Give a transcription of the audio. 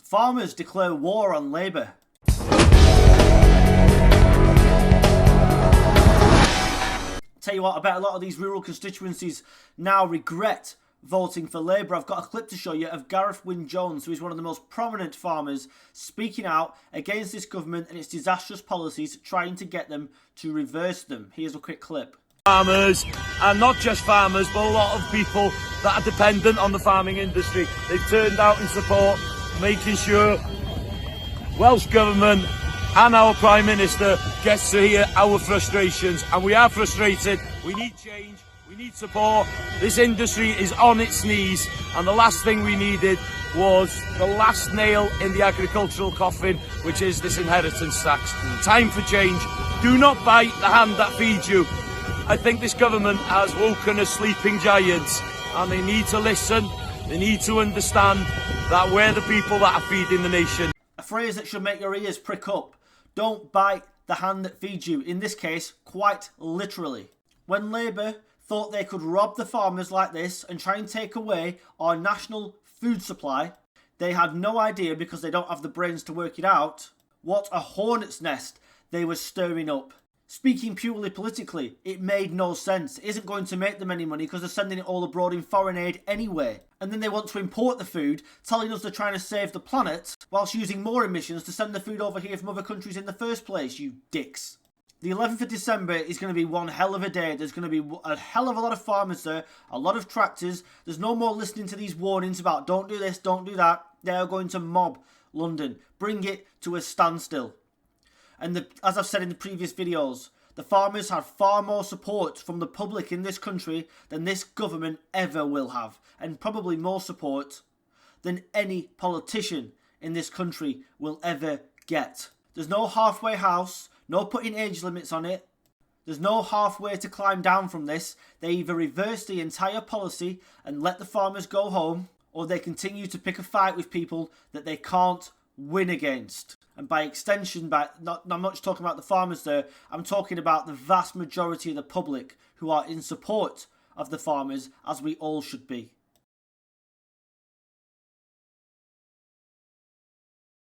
Farmers declare war on Labour. Tell you what, I bet a lot of these rural constituencies now regret voting for Labour. I've got a clip to show you of Gareth Wyn-Jones, who is one of the most prominent farmers, speaking out against this government and its disastrous policies, trying to get them to reverse them. Here's a quick clip. Farmers, and not just farmers, but a lot of people that are dependent on the farming industry. They've turned out in support, making sure Welsh Government and our Prime Minister gets to hear our frustrations. And we are frustrated. We need change. We need support. This industry is on its knees. And the last thing we needed was the last nail in the agricultural coffin, which is this inheritance tax. Time for change. Do not bite the hand that feeds you. I think this government has woken a sleeping giant, and they need to listen. They need to understand that we're the people that are feeding the nation. A phrase that should make your ears prick up. Don't bite the hand that feeds you. In this case, quite literally. When Labour thought they could rob the farmers like this and try and take away our national food supply, they had no idea, because they don't have the brains to work it out, what a hornet's nest they were stirring up. Speaking purely politically, it made no sense. It isn't going to make them any money because they're sending it all abroad in foreign aid anyway. And then they want to import the food, telling us they're trying to save the planet, whilst using more emissions to send the food over here from other countries in the first place, you dicks. The 11th of December is going to be one hell of a day. There's going to be a hell of a lot of farmers there, a lot of tractors. There's no more listening to these warnings about don't do this, don't do that. They are going to mob London, bring it to a standstill. And as I've said in the previous videos, the farmers have far more support from the public in this country than this government ever will have. And probably more support than any politician in this country will ever get. There's no halfway house, no putting age limits on it. There's no halfway to climb down from this. They either reverse the entire policy and let the farmers go home, or they continue to pick a fight with people that they can't win against. And by extension, I'm not just talking about the farmers there, I'm talking about the vast majority of the public who are in support of the farmers, as we all should be.